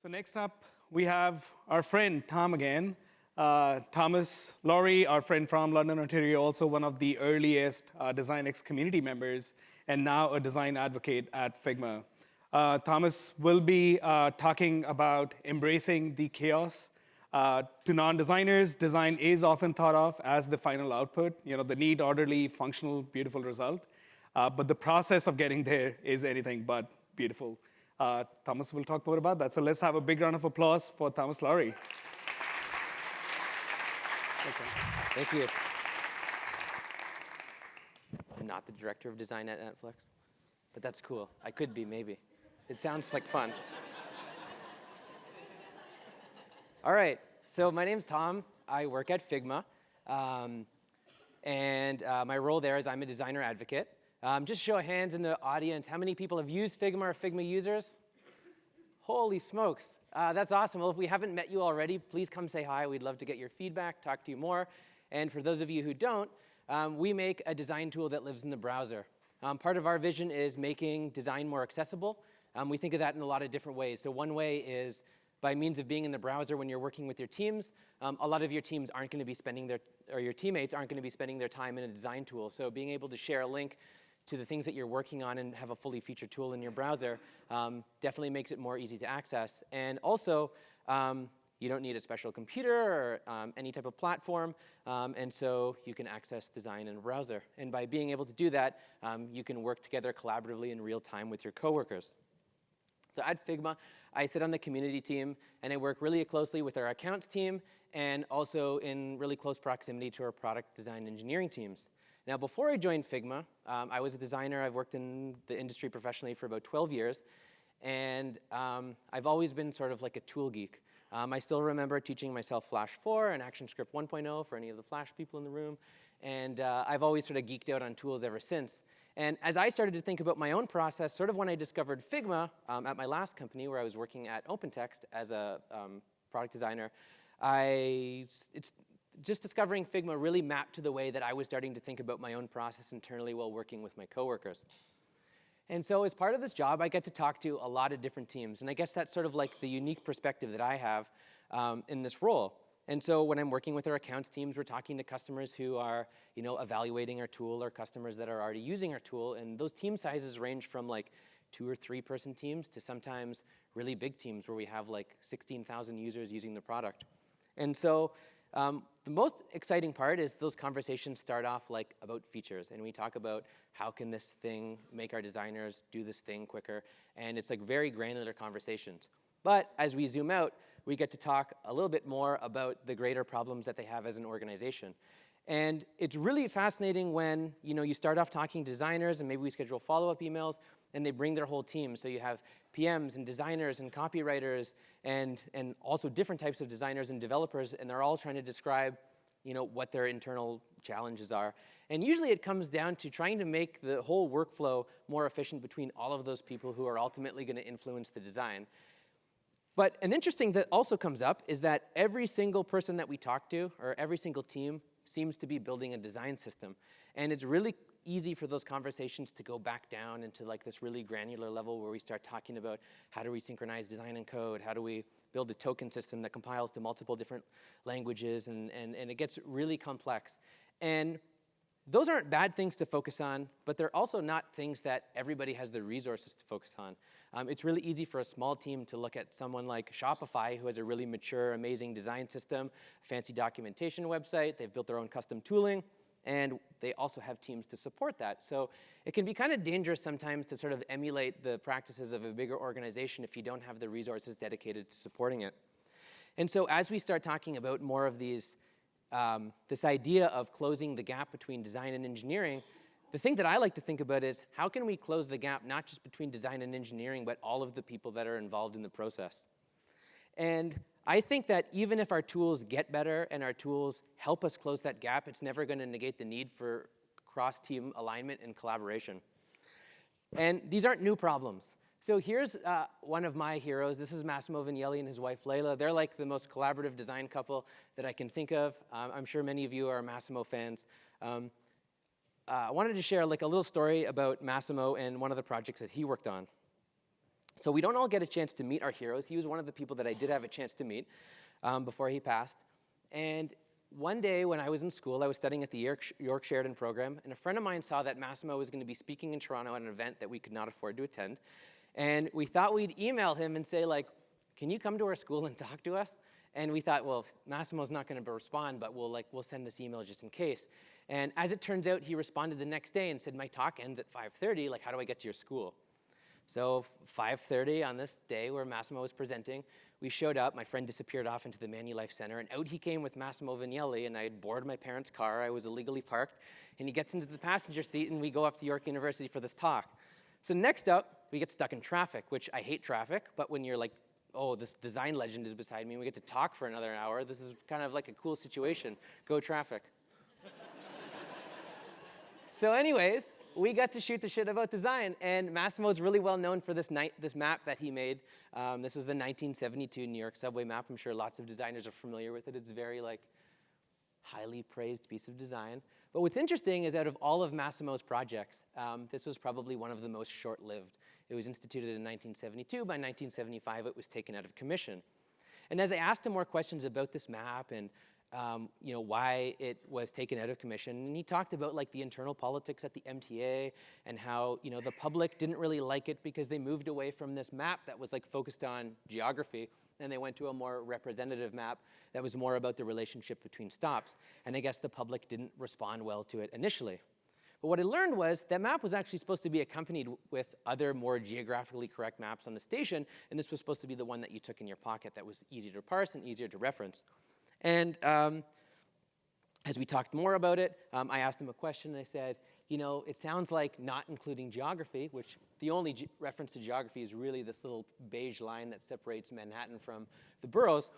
So next up, we have our friend Tom again. Thomas Lowry, our friend from London, Ontario, also one of the earliest DesignX community members, and now a design advocate at Figma. Thomas will be talking about embracing the chaos. To non-designers, design is often thought of as the final output, the neat, orderly, functional, beautiful result. But the process of getting there is anything but beautiful. Thomas will talk more about that. So let's have a big round of applause for Thomas Lowry. Thank you. I'm not the director of design at Netflix, but that's cool. I could be, maybe. It sounds like fun. All right, so my name's Tom. I work at Figma, and my role there is I'm a designer advocate. Just show of hands in the audience, how many people have used Figma or Figma users? Holy smokes, that's awesome. Well, if we haven't met you already, please come say hi. We'd love to get your feedback, talk to you more. And for those of you who don't, we make a design tool that lives in the browser. Part of our vision is making design more accessible. We think of that in a lot of different ways. So one way is by means of being in the browser when you're working with your teams. A lot of your teams aren't going to be spending your teammates aren't going to be spending their time in a design tool. So being able to share a link to the things that you're working on and have a fully featured tool in your browser definitely makes it more easy to access. And also, you don't need a special computer or any type of platform, and so you can access design in a browser. And by being able to do that, you can work together collaboratively in real time with your coworkers. So at Figma, I sit on the community team, and I work really closely with our accounts team and also in really close proximity to our product design engineering teams. Now, before I joined Figma, I was a designer. I've worked in the industry professionally for about 12 years, and I've always been sort of like a tool geek. I still remember teaching myself Flash 4 and ActionScript 1.0 for any of the Flash people in the room, and I've always sort of geeked out on tools ever since. And as I started to think about my own process, sort of when I discovered Figma at my last company where I was working at OpenText as a product designer, just discovering Figma really mapped to the way that I was starting to think about my own process internally while working with my coworkers. And so as part of this job, I get to talk to a lot of different teams. And I guess that's sort of like the unique perspective that I have in this role. And so when I'm working with our accounts teams, we're talking to customers who are evaluating our tool or customers that are already using our tool. And those team sizes range from like 2 or 3 person teams to sometimes really big teams where we have like 16,000 users using the product. And so the most exciting part is those conversations start off like about features, and we talk about how can this thing make our designers do this thing quicker, and it's like very granular conversations. But as we zoom out, we get to talk a little bit more about the greater problems that they have as an organization. And it's really fascinating when you start off talking to designers, and maybe we schedule follow-up emails, and they bring their whole team. So you have PMs and designers and copywriters and also different types of designers and developers, and they're all trying to describe what their internal challenges are. And usually it comes down to trying to make the whole workflow more efficient between all of those people who are ultimately going to influence the design. But an interesting that also comes up is that every single person that we talk to, or every single team, seems to be building a design system. And it's really easy for those conversations to go back down into like this really granular level where we start talking about how do we synchronize design and code, how do we build a token system that compiles to multiple different languages, and it gets really complex. And those aren't bad things to focus on, but they're also not things that everybody has the resources to focus on. It's really easy for a small team to look at someone like Shopify, who has a really mature, amazing design system, fancy documentation website, they've built their own custom tooling, and they also have teams to support that. So it can be kind of dangerous sometimes to sort of emulate the practices of a bigger organization if you don't have the resources dedicated to supporting it. And so as we start talking about more of these, this idea of closing the gap between design and engineering, the thing that I like to think about is how can we close the gap not just between design and engineering, but all of the people that are involved in the process. And I think that even if our tools get better and our tools help us close that gap, it's never going to negate the need for cross-team alignment and collaboration. And these aren't new problems. So here's one of my heroes. This is Massimo Vignelli and his wife, Layla. They're like the most collaborative design couple that I can think of. I'm sure many of you are Massimo fans. I wanted to share like a little story about Massimo and one of the projects that he worked on. So we don't all get a chance to meet our heroes. He was one of the people that I did have a chance to meet before he passed. And one day when I was in school, I was studying at the York Sheridan program, and a friend of mine saw that Massimo was going to be speaking in Toronto at an event that we could not afford to attend. And we thought we'd email him and say, like, can you come to our school and talk to us? And we thought, well, Massimo's not going to respond, but we'll send this email just in case. And as it turns out, he responded the next day and said, my talk ends at 5:30. Like, how do I get to your school? So 5:30 on this day where Massimo was presenting, we showed up. My friend disappeared off into the Manulife Center, and out he came with Massimo Vignelli, and I had boarded my parents' car. I was illegally parked, and he gets into the passenger seat, and we go up to York University for this talk. So next up, we get stuck in traffic, which I hate traffic, but when you're like, oh, this design legend is beside me, and we get to talk for another hour, this is kind of like a cool situation. Go traffic. So anyways, we got to shoot the shit about design, and Massimo is really well known for this map that he made. This is the 1972 New York subway map. I'm sure lots of designers are familiar with it. It's very highly praised piece of design. But what's interesting is out of all of Massimo's projects, this was probably one of the most short-lived. It was instituted in 1972. By 1975, it was taken out of commission. And as I asked him more questions about this map and why it was taken out of commission. And he talked about the internal politics at the MTA and how the public didn't really like it because they moved away from this map that was focused on geography, and they went to a more representative map that was more about the relationship between stops. And I guess the public didn't respond well to it initially. But what I learned was that map was actually supposed to be accompanied with other more geographically correct maps on the station, and this was supposed to be the one that you took in your pocket that was easier to parse and easier to reference. And as we talked more about it, I asked him a question, and I said, it sounds like not including geography, which the only reference to geography is really this little beige line that separates Manhattan from the boroughs.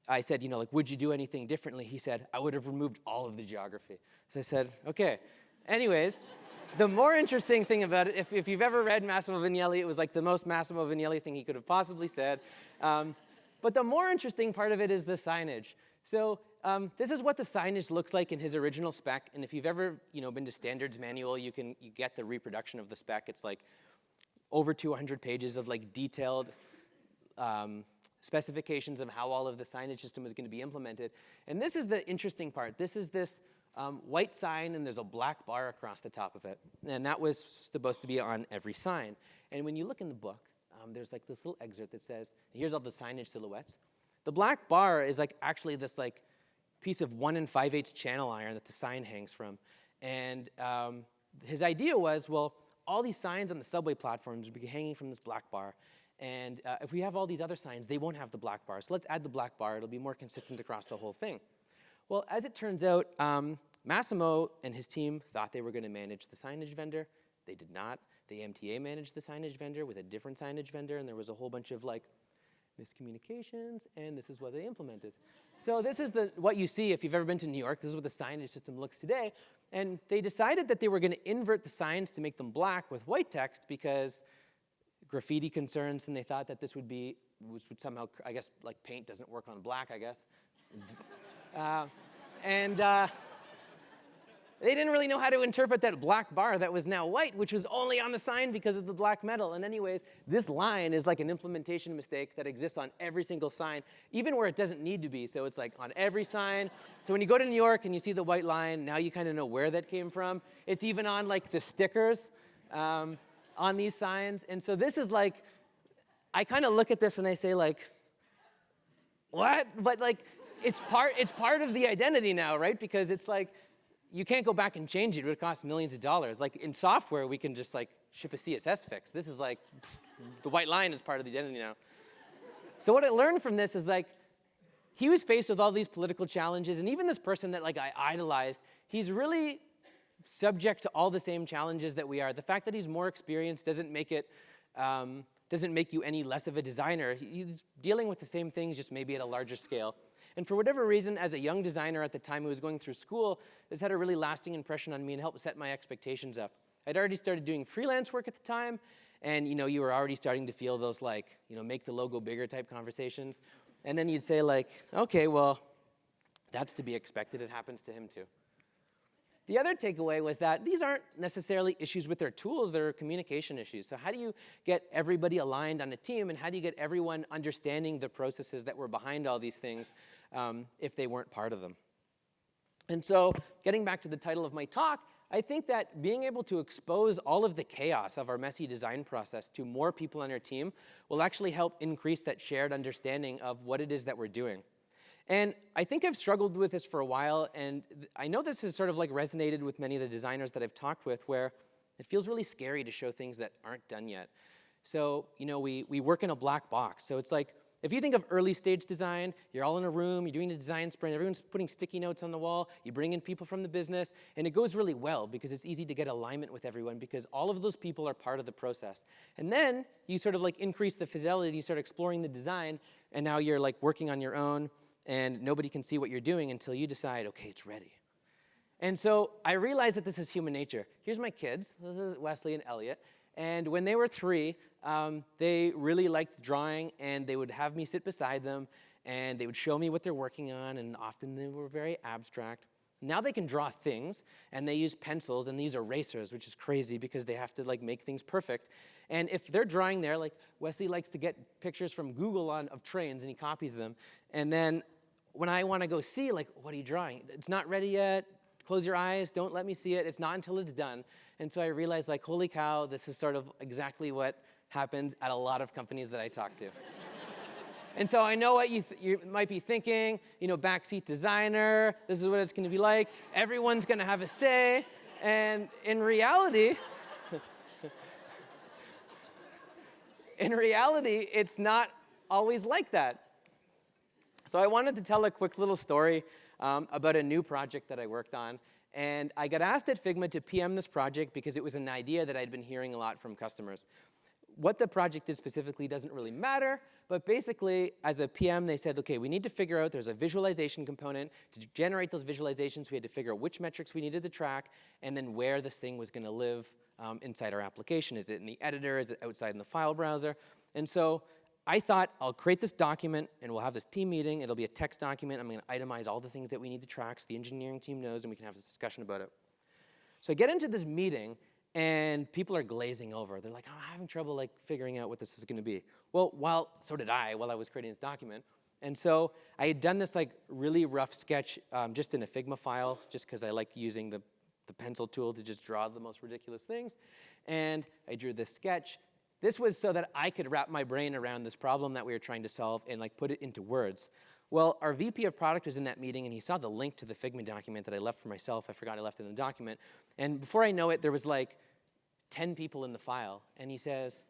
I said, would you do anything differently? He said, I would have removed all of the geography. So I said, okay. Anyways, the more interesting thing about it, if you've ever read Massimo Vignelli, it was the most Massimo Vignelli thing he could have possibly said. But the more interesting part of it is the signage. So this is what the signage looks like in his original spec. And if you've ever been to Standards Manual, you get the reproduction of the spec. It's over 200 pages of detailed specifications of how all of the signage system is going to be implemented. And this is the interesting part. This is this white sign, and there's a black bar across the top of it. And that was supposed to be on every sign. And when you look in the book, there's this little excerpt that says, here's all the signage silhouettes. The black bar is actually this piece of 1 5/8 channel iron that the sign hangs from. And his idea was, well, all these signs on the subway platforms would be hanging from this black bar. And if we have all these other signs, they won't have the black bar. So let's add the black bar. It'll be more consistent across the whole thing. Well, as it turns out, Massimo and his team thought they were going to manage the signage vendor. They did not. The MTA managed the signage vendor with a different signage vendor, and there was a whole bunch of miscommunications, and this is what they implemented. So this is what you see if you've ever been to New York. This is what the signage system looks today. And they decided that they were going to invert the signs to make them black with white text because graffiti concerns, and they thought that this would somehow, I guess, paint doesn't work on black, I guess. They didn't really know how to interpret that black bar that was now white, which was only on the sign because of the black metal. And anyways, this line is an implementation mistake that exists on every single sign, even where it doesn't need to be. So it's on every sign. So when you go to New York and you see the white line, now you kind of know where that came from. It's even on the stickers on these signs. And so this is I kind of look at this and I say what? But it's part of the identity now, right? Because it's you can't go back and change it. It would cost millions of dollars. In software, we can just ship a CSS fix. This is the white line is part of the identity now. So what I learned from this is he was faced with all these political challenges, and even this person that I idolized, he's really subject to all the same challenges that we are. The fact that he's more experienced doesn't make you any less of a designer. He's dealing with the same things, just maybe at a larger scale. And for whatever reason, as a young designer at the time who was going through school, this had a really lasting impression on me and helped set my expectations up. I'd already started doing freelance work at the time, and you were already starting to feel those make the logo bigger type conversations. And then you'd say okay, well, that's to be expected. It happens to him too. The other takeaway was that these aren't necessarily issues with their tools, they're communication issues. So how do you get everybody aligned on a team, and how do you get everyone understanding the processes that were behind all these things if they weren't part of them? And so getting back to the title of my talk, I think that being able to expose all of the chaos of our messy design process to more people on our team will actually help increase that shared understanding of what it is that we're doing. And I think I've struggled with this for a while, and I know this has sort of like resonated with many of the designers that I've talked with, where it feels really scary to show things that aren't done yet. So, we work in a black box. So it's like, if you think of early stage design, you're all in a room, you're doing a design sprint, everyone's putting sticky notes on the wall, you bring in people from the business, and it goes really well because it's easy to get alignment with everyone because all of those people are part of the process. And then you sort of like increase the fidelity, you start exploring the design, and now you're like working on your own, and nobody can see what you're doing until you decide, okay, it's ready. And so I realized that this is human nature. Here's my kids. This is Wesley and Elliot. And when they were 3, they really liked drawing, and they would have me sit beside them, and they would show me what they're working on, and often they were very abstract. Now they can draw things, and they use pencils and these erasers, which is crazy because they have to like make things perfect. And if they're drawing there, like Wesley likes to get pictures from Google of trains, and he copies them. And then when I want to go see, like, what are you drawing? It's not ready yet. Close your eyes. Don't let me see it. It's not until it's done. And so I realized, like, holy cow, this is sort of exactly what happens at a lot of companies that I talk to. And so I know what you might be thinking, backseat designer, this is what it's going to be like. Everyone's going to have a say. And in reality, it's not always like that. So I wanted to tell a quick little story about a new project that I worked on. And I got asked at Figma to PM this project because it was an idea that I'd been hearing a lot from customers. What the project is specifically doesn't really matter, but basically, as a PM, they said, okay, we need to figure out, there's a visualization component. To generate those visualizations, we had to figure out which metrics we needed to track, and then where this thing was going to live inside our application. Is it in the editor? Is it outside in the file browser? And so I thought, I'll create this document, and we'll have this team meeting. It'll be a text document. I'm going to itemize all the things that we need to track so the engineering team knows, and we can have this discussion about it. So I get into this meeting, and people are glazing over. They're like, oh, I'm having trouble like figuring out what this is going to be. Well, so did I while I was creating this document. And so I had done this like really rough sketch just in a Figma file, just because I like using the pencil tool to just draw the most ridiculous things. And I drew this sketch. This was so that I could wrap my brain around this problem that we were trying to solve and like put it into words. Well, our VP of product was in that meeting, and he saw the link to the Figma document that I left for myself. I forgot I left it in the document. And before I know it, there was like 10 people in the file. And he says,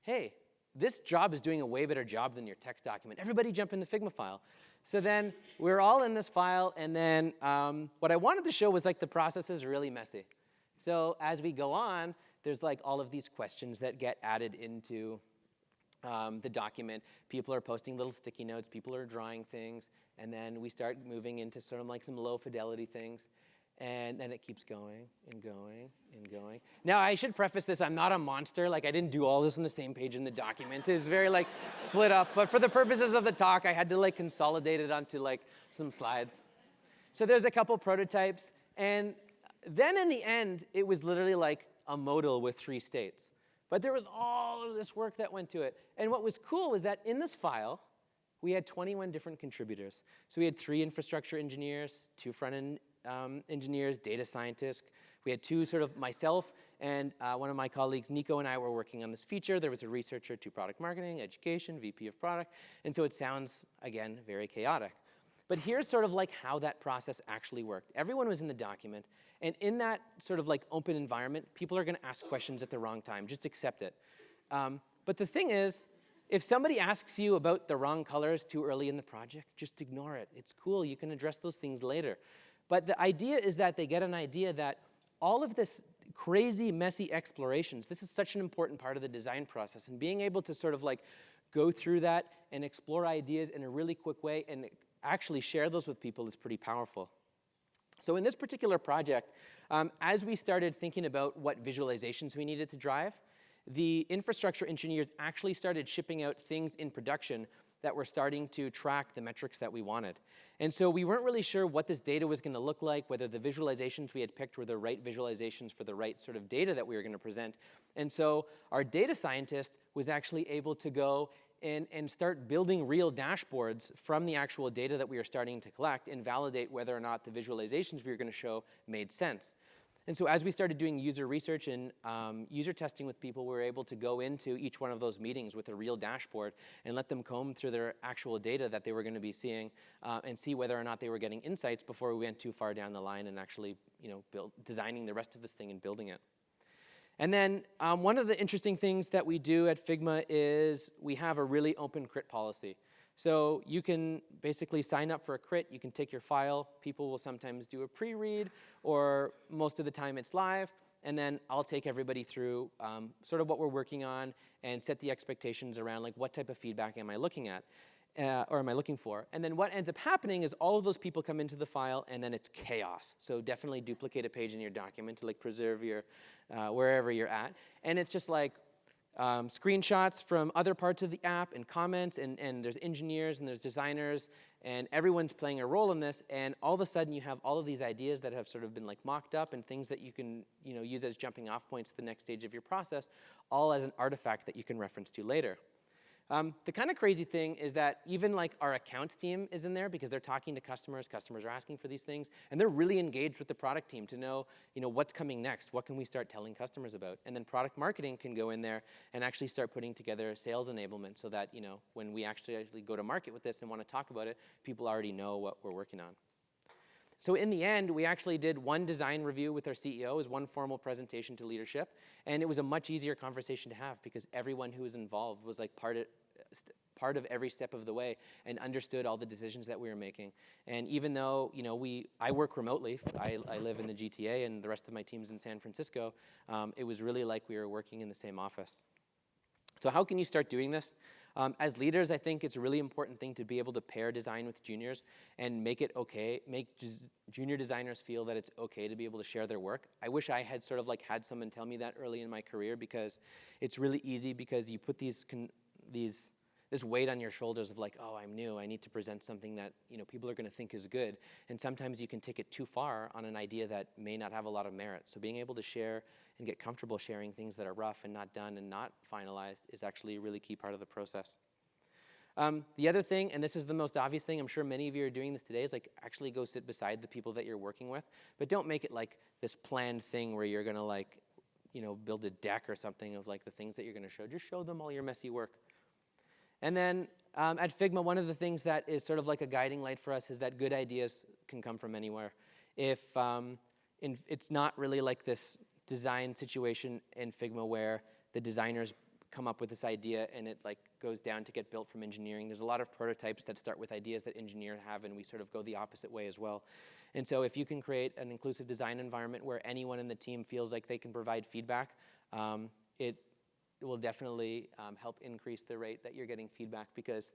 hey, this job is doing a way better job than your text document. Everybody jump in the Figma file. So then we're all in this file, and then what I wanted to show was like the process is really messy. So as we go on, there's like all of these questions that get added into the document. People are posting little sticky notes, people are drawing things, and then we start moving into sort of like some low fidelity things. And then it keeps going and going and going. Now, I should preface this, I'm not a monster. Like, I didn't do all this on the same page in the document. It's very, like, split up. But for the purposes of the talk, I had to, like, consolidate it onto, like, some slides. So there's a couple prototypes. And then in the end, it was literally like a modal with 3 states. But there was all of this work that went to it. And what was cool was that in this file, we had 21 different contributors. So we had 3 infrastructure engineers, 2 front-end engineers, data scientists. We had 2 sort of myself and one of my colleagues, Nico, and I were working on this feature. There was a researcher to product marketing, education, VP of product. And so it sounds, again, very chaotic. But here's sort of like how that process actually worked. Everyone was in the document. And in that sort of like open environment, people are going to ask questions at the wrong time. Just accept it. But the thing is, if somebody asks you about the wrong colors too early in the project, just ignore it. It's cool. You can address those things later. But the idea is that they get an idea that all of this crazy, messy explorations, this is such an important part of the design process. And being able to sort of like go through that and explore ideas in a really quick way and actually share those with people is pretty powerful. So in this particular project, as we started thinking about what visualizations we needed to drive, the infrastructure engineers actually started shipping out things in production that were starting to track the metrics that we wanted. And so we weren't really sure what this data was going to look like, whether the visualizations we had picked were the right visualizations for the right sort of data that we were going to present. And so our data scientist was actually able to go and start building real dashboards from the actual data that we were starting to collect and validate whether or not the visualizations we were going to show made sense. And so as we started doing user research and user testing with people, we were able to go into each one of those meetings with a real dashboard and let them comb through their actual data that they were going to be seeing and see whether or not they were getting insights before we went too far down the line and actually designing the rest of this thing and building it. And then one of the interesting things that we do at Figma is we have a really open crit policy. So you can basically sign up for a crit, you can take your file, people will sometimes do a pre-read, or most of the time it's live, and then I'll take everybody through sort of what we're working on and set the expectations around like what type of feedback am I looking at, or am I looking for. And then what ends up happening is all of those people come into the file and then it's chaos. So definitely duplicate a page in your document to like preserve your, wherever you're at. And it's just like, screenshots from other parts of the app and comments, and there's engineers and there's designers, and everyone's playing a role in this, and all of a sudden you have all of these ideas that have sort of been like mocked up and things that you can use as jumping off points to the next stage of your process, all as an artifact that you can reference to later. The kind of crazy thing is that even like our accounts team is in there because they're talking to customers, customers are asking for these things, and they're really engaged with the product team to know, what's coming next, what can we start telling customers about? And then product marketing can go in there and actually start putting together sales enablement so that, when we actually go to market with this and want to talk about it, people already know what we're working on. So in the end, we actually did one design review with our CEO as one formal presentation to leadership, and it was a much easier conversation to have because everyone who was involved was like part of every step of the way and understood all the decisions that we were making. And even though I work remotely, I live in the GTA and the rest of my team's in San Francisco, it was really like we were working in the same office. So how can you start doing this? As leaders, I think it's a really important thing to be able to pair design with juniors and make it okay, make junior designers feel that it's okay to be able to share their work. I wish I had sort of like had someone tell me that early in my career because it's really easy because you put this weight on your shoulders of like, oh, I'm new, I need to present something that people are going to think is good. And sometimes you can take it too far on an idea that may not have a lot of merit. So being able to share and get comfortable sharing things that are rough and not done and not finalized is actually a really key part of the process. The other thing, and this is the most obvious thing, I'm sure many of you are doing this today, is like actually go sit beside the people that you're working with, but don't make it like this planned thing where you're going to like, build a deck or something of like the things that you're going to show. Just show them all your messy work. And then at Figma, one of the things that is sort of like a guiding light for us is that good ideas can come from anywhere. If it's not really like this design situation in Figma where the designers come up with this idea and it like goes down to get built from engineering. There's a lot of prototypes that start with ideas that engineers have, and we sort of go the opposite way as well. And so if you can create an inclusive design environment where anyone in the team feels like they can provide feedback, it will definitely help increase the rate that you're getting feedback, because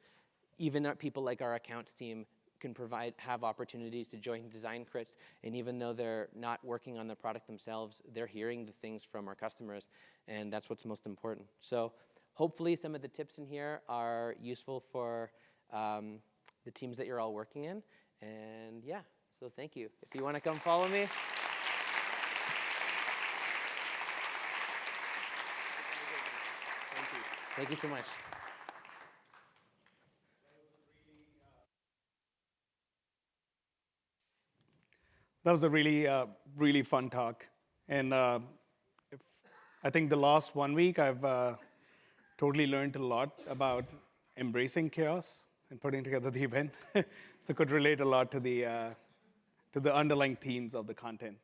even people like our accounts team can have opportunities to join design crits, and even though they're not working on the product themselves, they're hearing the things from our customers, and that's what's most important. So hopefully some of the tips in here are useful for the teams that you're all working in, and yeah, so thank you. If you want to come follow me. Thank you so much. That was a really fun talk. And I think the last 1 week, I've totally learned a lot about embracing chaos and putting together the event. So could relate a lot to the underlying themes of the content.